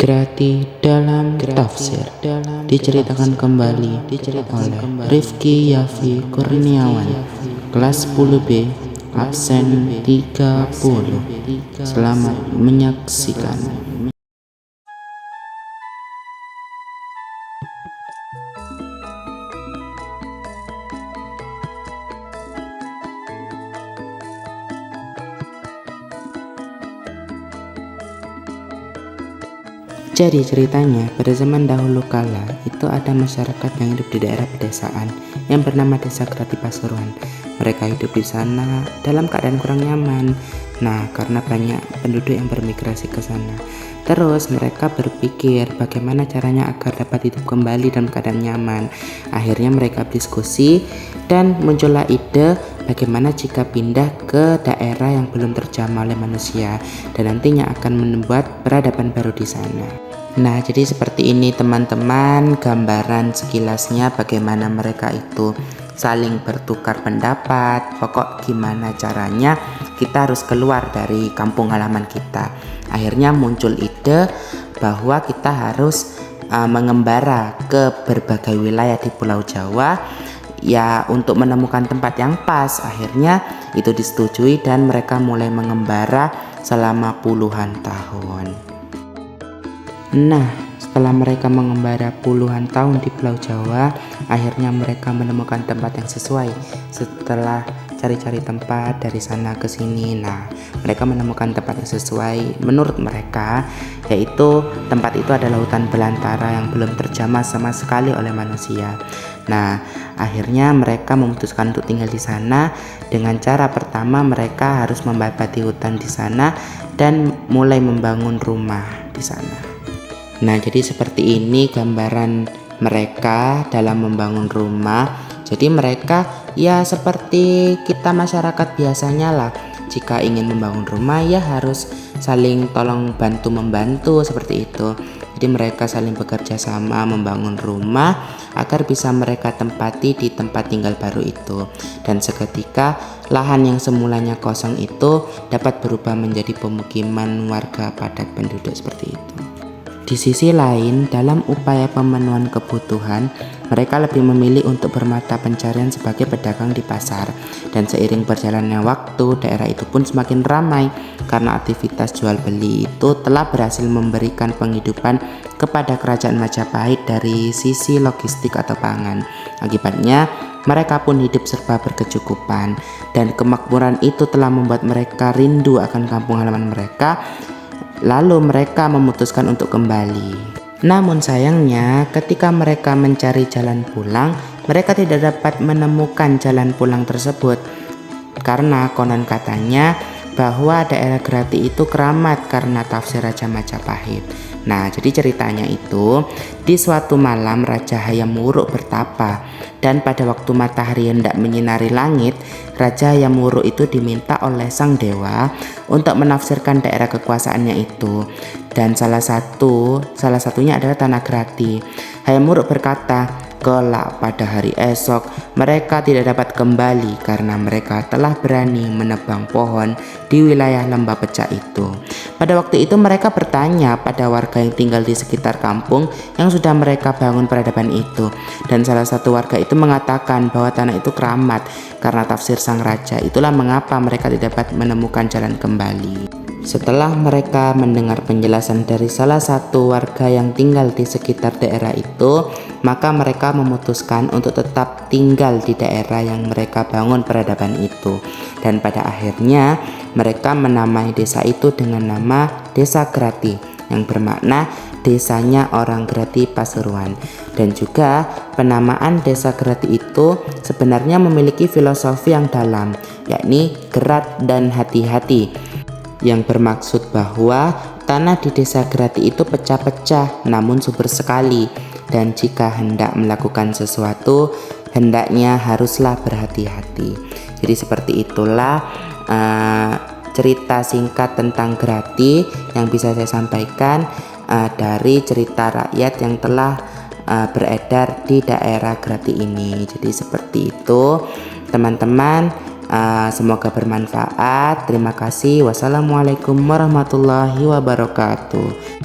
Grati dalam tafsir diceritakan kembali oleh Rifki Yafi Kurniawan, kelas 10B, absen 30. Selamat menyaksikan. Jadi ceritanya, pada zaman dahulu kala itu ada masyarakat yang hidup di daerah pedesaan yang bernama Desa Grati Pasuruan. Mereka hidup di sana dalam keadaan kurang nyaman. Nah, karena banyak penduduk yang bermigrasi ke sana. Terus mereka berpikir bagaimana caranya agar dapat hidup kembali dalam keadaan nyaman. Akhirnya mereka berdiskusi dan muncullah ide bagaimana jika pindah ke daerah yang belum terjamah oleh manusia dan nantinya akan membuat peradaban baru di sana. Nah, jadi seperti ini teman-teman gambaran sekilasnya bagaimana mereka itu saling bertukar pendapat. Pokok gimana caranya kita harus keluar dari kampung halaman kita. Akhirnya muncul ide bahwa kita harus mengembara ke berbagai wilayah di Pulau Jawa ya untuk menemukan tempat yang pas. Akhirnya itu disetujui dan mereka mulai mengembara selama puluhan tahun. Nah, setelah mereka mengembara puluhan tahun di Pulau Jawa, akhirnya mereka menemukan tempat yang sesuai. Setelah cari-cari tempat dari sana ke sini, nah mereka menemukan tempat yang sesuai menurut mereka, yaitu tempat itu adalah hutan belantara yang belum terjamah sama sekali oleh manusia. Nah, akhirnya mereka memutuskan untuk tinggal di sana. Dengan cara pertama, mereka harus membabati hutan di sana dan mulai membangun rumah di sana. Nah, jadi seperti ini gambaran mereka dalam membangun rumah. Jadi mereka ya seperti kita masyarakat biasanya lah. Jika ingin membangun rumah ya harus saling tolong bantu membantu seperti itu. Jadi mereka saling bekerja sama membangun rumah agar bisa mereka tempati di tempat tinggal baru itu. Dan seketika lahan yang semulanya kosong itu dapat berubah menjadi pemukiman warga padat penduduk seperti itu. Di sisi lain, dalam upaya pemenuhan kebutuhan, mereka lebih memilih untuk bermata pencarian sebagai pedagang di pasar. Dan seiring berjalannya waktu, daerah itu pun semakin ramai karena aktivitas jual beli itu telah berhasil memberikan penghidupan kepada kerajaan Majapahit dari sisi logistik atau pangan. Akibatnya, mereka pun hidup serba berkecukupan dan kemakmuran itu telah membuat mereka rindu akan kampung halaman mereka. Lalu mereka memutuskan untuk kembali. Namun sayangnya ketika mereka mencari jalan pulang, mereka tidak dapat menemukan jalan pulang tersebut. Karena konon katanya bahwa daerah Grati itu keramat karena tafsir Raja Majapahit. Nah, jadi ceritanya itu di suatu malam Raja Hayam Wuruk bertapa dan pada waktu matahari hendak menyinari langit, Raja Hayam Wuruk itu diminta oleh sang dewa untuk menafsirkan daerah kekuasaannya itu. Dan salah satunya adalah tanah Grati. Hayam Wuruk berkata, kelak pada hari esok mereka tidak dapat kembali karena mereka telah berani menebang pohon di wilayah lembah pecah itu. Pada waktu itu mereka bertanya pada warga yang tinggal di sekitar kampung yang sudah mereka bangun peradaban itu. Dan salah satu warga itu mengatakan bahwa tanah itu keramat karena tafsir sang raja. Itulah mengapa mereka tidak dapat menemukan jalan kembali. Setelah mereka mendengar penjelasan dari salah satu warga yang tinggal di sekitar daerah itu, maka mereka memutuskan untuk tetap tinggal di daerah yang mereka bangun peradaban itu. Dan pada akhirnya mereka menamai desa itu dengan nama Desa Grati, yang bermakna desanya orang Grati Pasuruan. Dan juga penamaan Desa Grati itu sebenarnya memiliki filosofi yang dalam, yakni gerat dan hati-hati, yang bermaksud bahwa tanah di Desa Grati itu pecah-pecah namun subur sekali, dan jika hendak melakukan sesuatu hendaknya haruslah berhati-hati. Jadi seperti itulah cerita singkat tentang Grati yang bisa saya sampaikan dari cerita rakyat yang telah beredar di daerah Grati ini. Jadi seperti itu teman-teman. Semoga bermanfaat. Terima kasih. Wassalamualaikum warahmatullahi wabarakatuh.